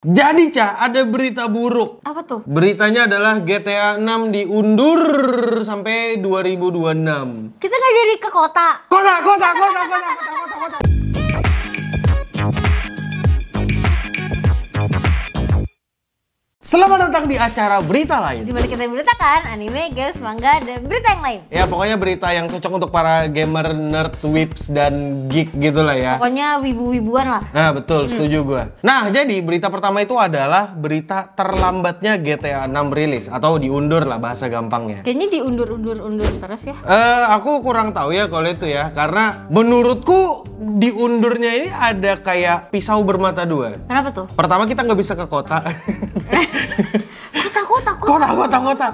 Jadi Cah, ada berita buruk. Apa tuh? Beritanya adalah GTA 6 diundur sampai 2026. Kita nggak jadi ke kota. Kota. Selamat datang di acara berita lain. Di mana kita memberitakan anime, games, manga, dan berita yang lain. Ya pokoknya berita yang cocok untuk para gamer, nerd, whips, dan geek gitu lah ya. Pokoknya wibu-wibuan lah. Nah betul, setuju gue. Nah jadi berita pertama itu adalah berita terlambatnya GTA 6 rilis. Atau diundur lah bahasa gampangnya. Kayaknya diundur terus ya. Aku kurang tahu ya kalau itu ya. Karena menurutku diundurnya ini ada kayak pisau bermata dua. Kenapa tuh? Pertama kita nggak bisa ke kota. Kota.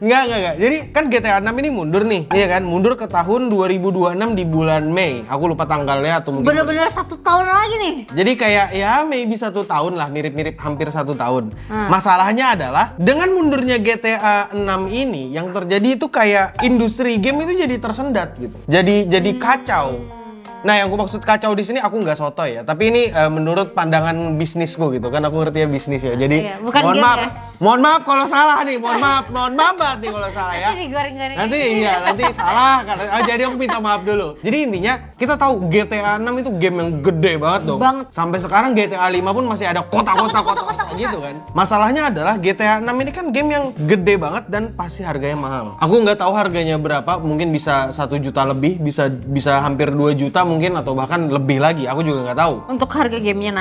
Enggak. Jadi kan GTA 6 ini mundur nih, iya kan? Mundur ke tahun 2026 di bulan Mei. Aku lupa tanggalnya atau mungkin bener-bener 1 tahun lagi nih. Jadi kayak ya maybe 1 tahun lah, mirip-mirip hampir 1 tahun. Masalahnya adalah dengan mundurnya GTA 6 ini yang terjadi itu kayak industri game itu jadi tersendat gitu. Jadi kacau. Nah, yang gue maksud kacau di sini aku nggak sotoy ya, tapi ini menurut pandangan bisnisku gitu kan, aku ngerti ya bisnis ya. Jadi bukan mohon game maaf, ya? mohon maaf kalau salah nih, mohon maaf banget nih kalau salah ya. Nanti digoreng-goreng. Nanti salah kan. Jadi aku minta maaf dulu. Jadi intinya kita tahu GTA 6 itu game yang gede banget dong. Sampai sekarang GTA 5 pun masih ada kota gitu kan. Masalahnya adalah GTA 6 ini kan game yang gede banget dan pasti harganya mahal. Aku nggak tahu harganya berapa, mungkin bisa 1 juta lebih, bisa hampir 2 juta mungkin, atau bahkan lebih lagi, aku juga nggak tahu. Untuk harga gamenya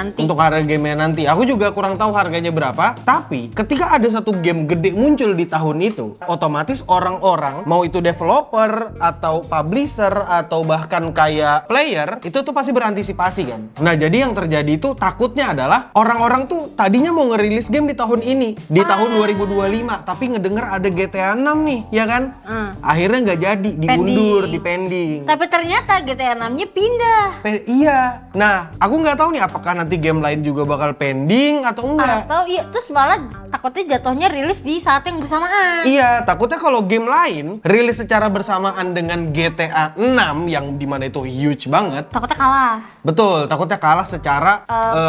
nanti. Aku juga kurang tahu harganya berapa. Tapi ketika ada satu game gede muncul di tahun itu, otomatis orang-orang, mau itu developer atau publisher atau bahkan kayak player, itu tuh pasti berantisipasi kan. Nah jadi yang terjadi itu takutnya adalah orang-orang tuh tadinya mau ngerilis game di tahun ini, di tahun 2025, tapi ngedenger ada GTA 6 nih, ya kan? Akhirnya nggak jadi, diundur, dipending. Tapi ternyata GTA 6-nya pindah. Iya. Nah, aku nggak tahu nih apakah nanti game lain juga bakal pending atau enggak. Atau iya, terus malah takutnya jatuhnya rilis di saat yang bersamaan. Iya, takutnya kalau game lain rilis secara bersamaan dengan GTA 6 yang dimana itu huge banget. Takutnya kalah. Betul, takutnya kalah secara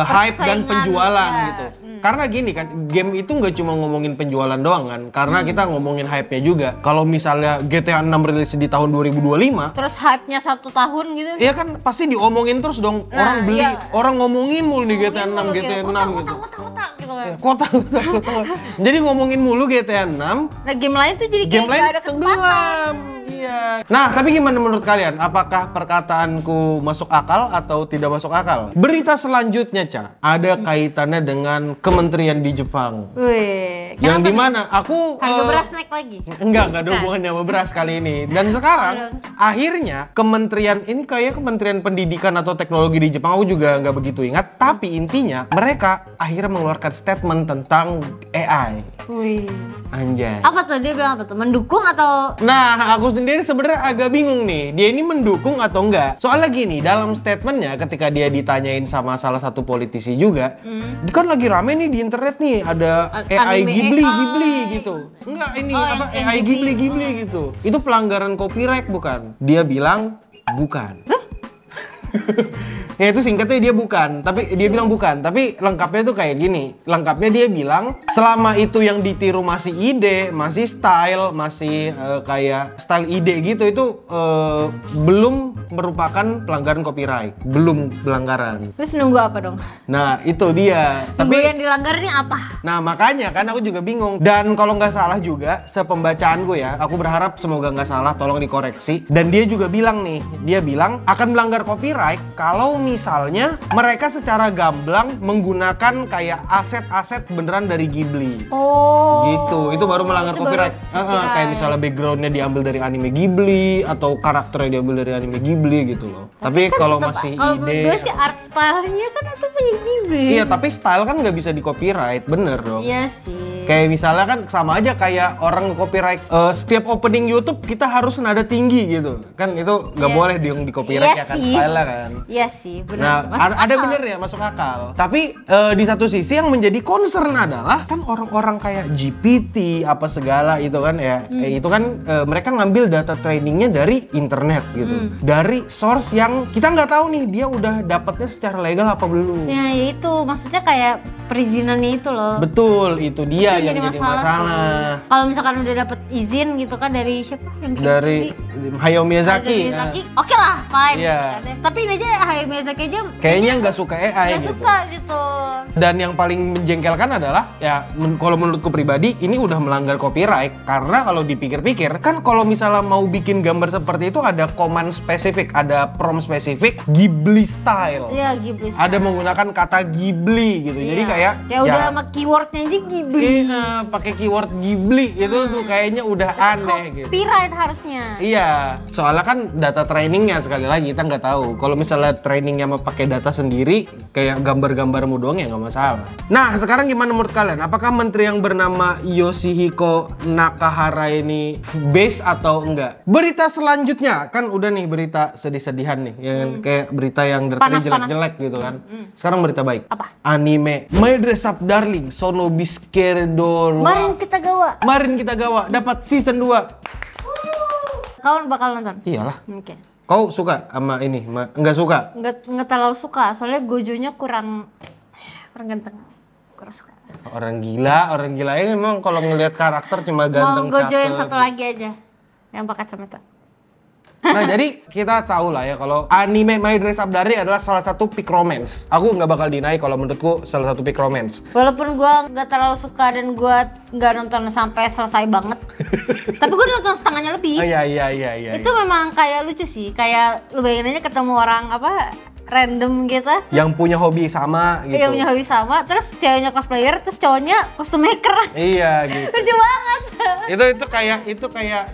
hype dan penjualan ya. gitu. Karena gini kan, game itu nggak cuma ngomongin penjualan doang kan, karena kita ngomongin hype-nya juga. Kalau misalnya GTA 6 rilis di tahun 2025, terus hype-nya 1 tahun gitu. Iya kan pasti diomongin terus dong, orang beli, orang ngomongin mulu di GTA 6, GTA 6 gitu. Kota gitu. Jadi ngomongin mulu GTA 6. Nah, game lain tuh jadi kayak gak ada kesempatan. Iya. Nah, tapi gimana menurut kalian? Apakah perkataanku masuk akal atau tidak masuk akal? Berita selanjutnya, Ca, ada kaitannya dengan kementerian di Jepang. Wih, yang dimana aku harga beras naik lagi? Enggak ada hubungannya sama beras kali ini. Dan sekarang akhirnya kementerian ini kayak Kementerian Pendidikan atau Teknologi di Jepang, aku juga nggak begitu ingat. Tapi intinya mereka akhirnya mengeluarkan statement tentang AI. Wih. Anjay. Apa tuh, dia bilang apa tuh? Mendukung atau? Nah, aku sendiri sebenarnya agak bingung nih. Dia ini mendukung atau enggak? Soalnya gini, dalam statementnya ketika dia ditanyain sama salah satu politisi juga, kan lagi rame nih di internet nih, ada AI Ghibli gitu. Enggak, ini apa AI Ghibli gitu. Itu pelanggaran copyright bukan? Dia bilang bukan. Ya itu singkatnya dia bukan, tapi dia bilang bukan, tapi lengkapnya tuh kayak gini. Lengkapnya dia bilang selama itu yang ditiru masih ide, masih style, masih kayak style ide gitu, itu belum merupakan pelanggaran copyright, belum pelanggaran. Terus nunggu apa dong? Nah itu dia. Tapi yang dilanggar ini apa? Nah makanya kan aku juga bingung. Dan kalau nggak salah juga, sepembacaanku ya, aku berharap semoga nggak salah, tolong dikoreksi. Dan dia juga bilang nih, dia bilang akan melanggar copyright kalau misalnya mereka secara gamblang menggunakan kayak aset-aset beneran dari Ghibli. Oh. Gitu, itu baru melanggar copyright. Kayak misalnya backgroundnya diambil dari anime Ghibli atau karakternya diambil dari anime Ghibli gitu loh. Tapi kan kalau masih ide, gue sih art style-nya kan itu punya Ghibli. Iya, tapi style kan nggak bisa di copyright, bener dong. Iya sih. Kayak misalnya kan sama aja kayak orang copyright setiap opening YouTube kita harus nada tinggi gitu. Kan itu nggak boleh di copyright ya kan style kan. Iya sih, benar. Nah, ada bener ya masuk akal. Tapi di satu sisi yang menjadi concern adalah kan orang-orang kayak GPT apa segala itu kan ya. Itu kan mereka ngambil data trainingnya dari internet gitu. Dari source yang kita nggak tahu nih dia udah dapatnya secara legal apa belum. Ya itu maksudnya kayak perizinannya itu loh. Betul, itu dia Itu yang jadi masalah. Kalau misalkan udah dapet izin gitu kan dari siapa yang bikin Dari Hayao Miyazaki. Oke lah, fine. Iya. Tapi ini aja Hayao Miyazaki aja Kayaknya nggak suka AI nggak gitu. suka gitu. Dan yang paling menjengkelkan adalah ya kalau menurutku pribadi ini udah melanggar copyright karena kalau dipikir-pikir kan kalau misalnya mau bikin gambar seperti itu ada command spesifik, ada prompt spesifik Ghibli style. Iya, Ghibli. Ada menggunakan kata Ghibli gitu. Jadi kayak ya udah sama keywordnya aja Ghibli. Iya, pakai keyword Ghibli itu tuh kayaknya udah aneh gitu. Copyright harusnya. Iya, soalnya kan data trainingnya sekali lagi kita nggak tahu. Kalau misalnya trainingnya mau pakai data sendiri, kayak gambar-gambarmu doang ya nggak masalah. Nah, sekarang gimana menurut kalian? Apakah menteri yang bernama Yoshihiko Nakahara ini base atau enggak? Berita selanjutnya kan udah nih berita sedih-sedihan nih, yang kayak berita yang dari tadi jelek-jelek gitu kan. Sekarang berita baik. Apa? Anime My Dress Up Darling Sono Bisquero Marin kita gawa dapat season 2. Kau bakal nonton? Iyalah. Oke. Kau suka sama ini? Enggak suka? Nggak terlalu suka, soalnya Gojonya kurang ganteng. Kurang suka. Orang gila ini memang kalau ngelihat karakter cuma ganteng. Mau Gojo yang satu lagi aja, yang pakai kacamata. Nah jadi kita tahu lah ya kalau anime My Dress Up Darling adalah salah satu peak romance. Aku nggak bakal deny kalau menurutku salah satu peak romance. Walaupun gua nggak terlalu suka dan gua nggak nonton sampai selesai banget, tapi gua nonton setengahnya lebih. Oh, iya. Itu memang kayak lucu sih, kayak lu bayangin aja ketemu orang apa random gitu. Yang punya hobi sama gitu. Yang punya hobi sama, terus ceweknya cosplayer, terus cowoknya kostum maker. Iya gitu. Lucu banget. itu kayak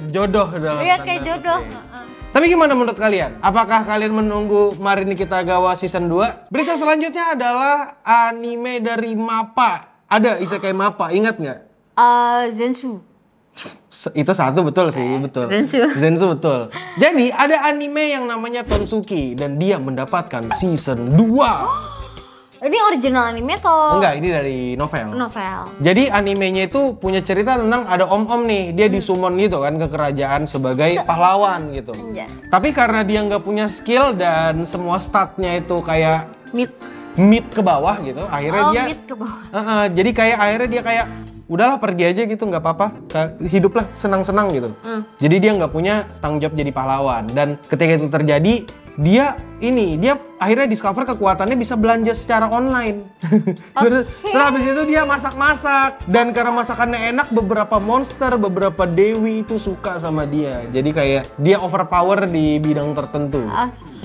jodoh dalam Iya tanda kayak jodoh. kutip. Tapi gimana menurut kalian? Apakah kalian menunggu Marin Kitagawa season 2? Berita selanjutnya adalah anime dari MAPPA. Ada isekai MAPPA, ingat nggak? Zensu. Itu satu betul sih, betul. Zensu betul. Jadi ada anime yang namanya Tonsuki dan dia mendapatkan season 2. Ini original anime atau? Enggak, ini dari novel. Novel. Jadi animenya itu punya cerita tentang ada om-om nih, dia disummon gitu kan ke kerajaan sebagai pahlawan gitu. Tapi karena dia nggak punya skill dan semua statnya itu kayak mid ke bawah gitu, akhirnya dia mid ke bawah. Jadi kayak akhirnya dia kayak udahlah pergi aja gitu, nggak apa-apa, hiduplah senang-senang gitu. Jadi dia nggak punya tanggung jawab jadi pahlawan, dan ketika itu terjadi dia akhirnya discover kekuatannya bisa belanja secara online. Terus habis itu dia masak-masak, dan karena masakannya enak beberapa monster, beberapa dewi itu suka sama dia. Jadi kayak dia overpower di bidang tertentu.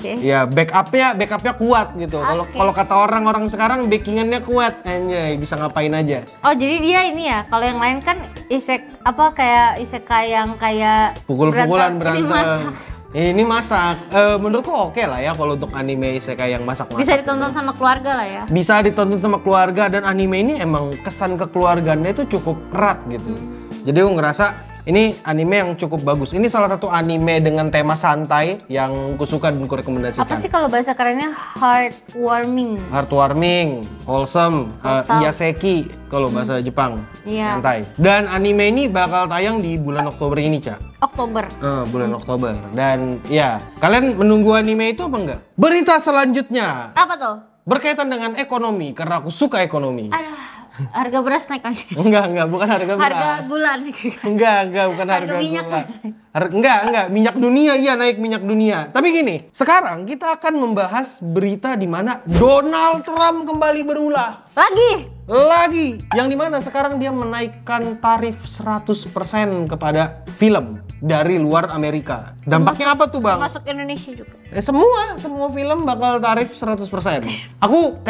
Ya backupnya kuat gitu. Kalau kata orang-orang sekarang backingannya kuat, anjay bisa ngapain aja. Oh jadi dia ini ya, kalau yang lain kan isekai yang kayak pukul-pukulan berantem. Ini masak. Menurutku oke lah ya kalau untuk anime isekai yang masak-masak. Bisa ditonton sama keluarga lah ya. Bisa ditonton sama keluarga, dan anime ini emang kesan kekeluargaannya itu cukup erat gitu. Jadi aku ngerasa ini anime yang cukup bagus. Ini salah satu anime dengan tema santai yang kusuka dan kurekomendasikan. Apa sih kalau bahasa kerennya? Heartwarming, wholesome. Iaseki kalau bahasa Jepang. Iya. Santai. Dan anime ini bakal tayang di bulan Oktober ini, Ca. Oktober. Bulan Oktober. Dan ya, kalian menunggu anime itu apa enggak? Berita selanjutnya. Apa tuh? Berkaitan dengan ekonomi, karena aku suka ekonomi. Aduh. Harga beras naik lagi. Enggak, bukan harga beras. Harga gula naik. Enggak, bukan harga minyak. gula. Enggak, minyak dunia naik minyak dunia. Tapi gini, sekarang kita akan membahas berita di mana Donald Trump kembali berulah. Lagi, yang dimana sekarang dia menaikkan tarif 100% kepada film dari luar Amerika. Dampaknya apa tuh, Bang? Masuk Indonesia juga. Semua film bakal tarif 100%. Aku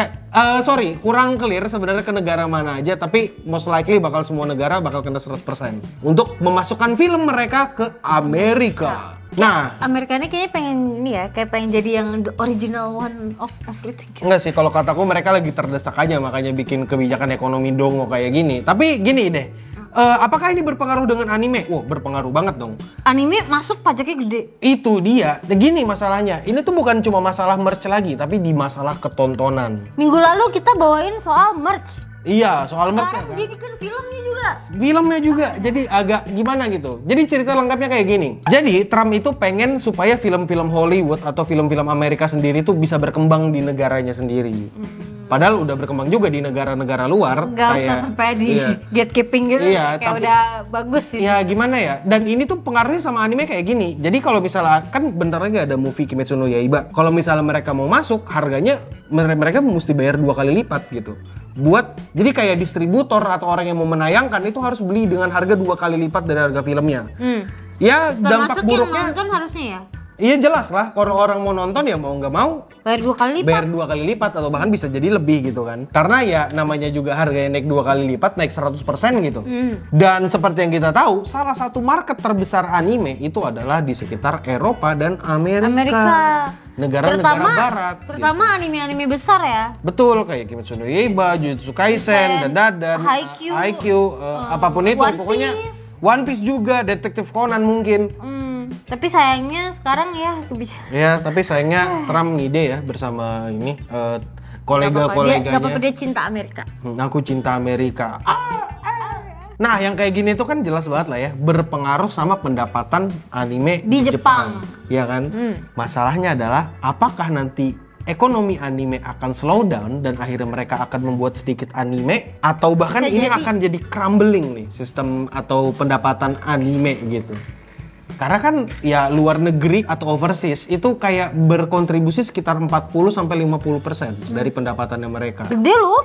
kurang clear sebenarnya ke negara mana aja, tapi most likely bakal semua negara bakal kena 100% untuk memasukkan film mereka ke Amerika. Nah, Amerikanya kayaknya pengen ini ya, kayak pengen jadi yang the original one of everything. enggak sih, kalau kataku mereka lagi terdesak aja makanya bikin kebijakan ekonomi dongo kayak gini. Tapi gini deh, apakah ini berpengaruh dengan anime? Wah, berpengaruh banget dong. Anime masuk pajaknya gede. Itu dia. Nah, gini masalahnya. Ini tuh bukan cuma masalah merch lagi, tapi di masalah ketontonan. Minggu lalu kita bawain soal merch. Iya, soal merch. Sekarang dia bikin filmnya juga. Filmnya juga, jadi agak gimana gitu. Jadi cerita lengkapnya kayak gini. Jadi Trump itu pengen supaya film-film Hollywood atau film-film Amerika sendiri tuh bisa berkembang di negaranya sendiri. Padahal udah berkembang juga di negara-negara luar. Gak usah sampai di gatekeeping gitu. Iya, kayak tapi- udah bagus sih. Ya gimana ya, dan ini tuh pengaruhnya sama anime kayak gini. Jadi kalau misalnya, kan bentar lagi ada movie Kimetsu no Yaiba. Kalau misalnya mereka mau masuk, harganya mereka mesti bayar 2 kali lipat gitu. Jadi kayak distributor atau orang yang mau menayangkan itu harus beli dengan harga 2 kali lipat dari harga filmnya. Ya dampak Termasuk yang buruknya, nonton harusnya ya. iya jelas lah. Kalau orang mau nonton ya mau nggak mau Bayar 2 kali lipat. bayar 2 kali lipat atau bahkan bisa jadi lebih gitu kan. Karena ya namanya juga harganya naik 2 kali lipat, naik 100% gitu. Dan seperti yang kita tahu, salah satu market terbesar anime itu adalah di sekitar Eropa dan Amerika. Negara-negara barat. Terutama anime-anime besar ya. Betul, kayak Kimetsu no Yaiba, Jujutsu Kaisen, dan Haikyuu, apapun itu One pokoknya. Piece. One Piece juga, Detektif Conan mungkin. Tapi sayangnya sekarang ya Ya, tapi sayangnya Trump ngide ya bersama ini Dia kolega-koleganya. gak apa-apa, dia cinta Amerika. Aku cinta Amerika. Nah, yang kayak gini tuh kan jelas banget lah ya, berpengaruh sama pendapatan anime Di Jepang. Ya kan? Masalahnya adalah apakah nanti ekonomi anime akan slow down dan akhirnya mereka akan membuat sedikit anime, atau bahkan Bisa ini jadi. akan jadi crumbling nih sistem atau pendapatan anime gitu. Karena kan ya luar negeri atau overseas itu kayak berkontribusi sekitar 40-50% dari pendapatannya mereka. Gede loh.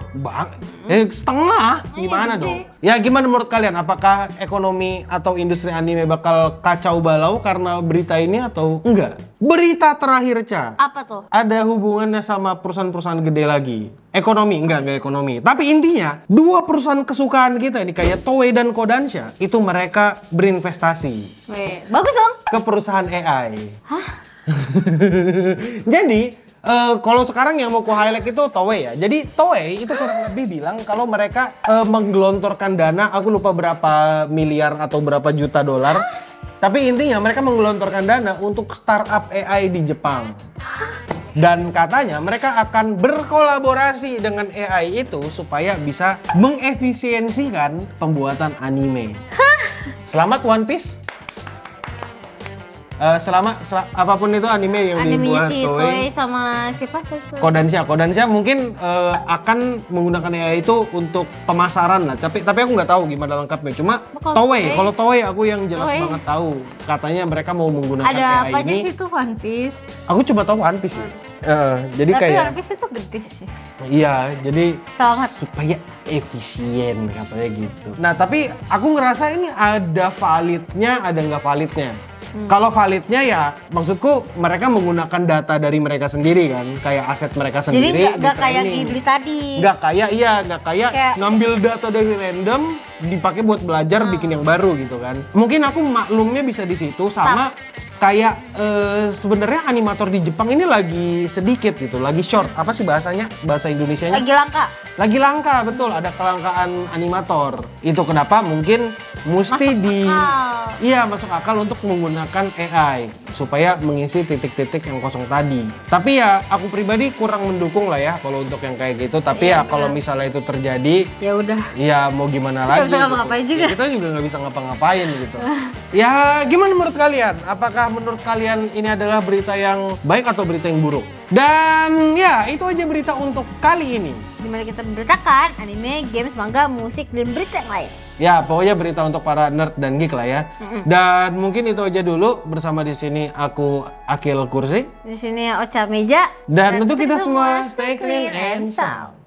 Setengah, gimana gede. dong? Ya gimana menurut kalian? Apakah ekonomi atau industri anime bakal kacau balau karena berita ini atau enggak? Berita terakhir, Ca. Apa tuh? Ada hubungannya sama perusahaan-perusahaaan gede lagi. Ekonomi, enggak ekonomi. Tapi intinya, 2 perusahaan kesukaan kita ini kayak Toei dan Kodansha, itu mereka berinvestasi Weh, bagus dong. ke perusahaan AI. Jadi kalau sekarang yang mau ku highlight itu Toei ya. Jadi Toei itu kurang lebih bilang kalau mereka menggelontorkan dana, aku lupa berapa miliar atau berapa juta dolar. Tapi intinya mereka menggelontorkan dana untuk startup AI di Jepang. Dan katanya mereka akan berkolaborasi dengan AI itu supaya bisa mengefisiensikan pembuatan anime. Selamat One Piece. Apapun itu anime yang Anime dibuat si Toei sama siapa? Kodansha mungkin akan menggunakan AI itu untuk pemasaran lah. Tapi aku nggak tahu gimana lengkapnya. Cuma kalau Toei aku yang jelas banget tahu. Katanya mereka mau menggunakan Ada AI apa aja ini. sih tuh One Piece? Aku cuma tahu One Piece sih. Jadi Tapi kayak One Piece itu gede sih. iya, jadi Selamat. supaya efisien katanya gitu. Nah, tapi aku ngerasa ini ada validnya, ada nggak validnya. Kalau validnya ya, maksudku mereka menggunakan data dari mereka sendiri kan, kayak aset mereka Jadi sendiri. nggak kayak di-training. Ghibli tadi. Nggak kayak Kayak- ngambil data dari random, dipakai buat belajar bikin yang baru gitu kan. Mungkin aku maklumnya bisa di situ sama kayak sebenarnya animator di Jepang ini lagi sedikit gitu, lagi short. Apa sih bahasanya? Bahasa Indonesianya? Lagi langka. Lagi langka, betul. Ada kelangkaan animator. Itu kenapa mungkin mesti Masuk akal. masuk akal untuk menggunakan AI supaya mengisi titik-titik yang kosong tadi. Tapi ya aku pribadi kurang mendukung lah ya kalau untuk yang kayak gitu. Tapi ya kalau misalnya itu terjadi, Ya udah. ya mau gimana Kita lagi? bisa ngapa-ngapain juga. Ya, kita juga nggak bisa ngapa-ngapain gitu. Ya gimana menurut kalian? Apakah menurut kalian ini adalah berita yang baik atau berita yang buruk? Dan ya itu aja berita untuk kali ini. Dimana kita memberitakan anime, games, manga, musik, dan berita yang lain. Ya, pokoknya berita untuk para nerd dan geek lah ya. Dan mungkin itu aja dulu. Bersama di sini aku Akil Kursi. Di sini Ocha Meja. Dan untuk kita semua stay clean and sound.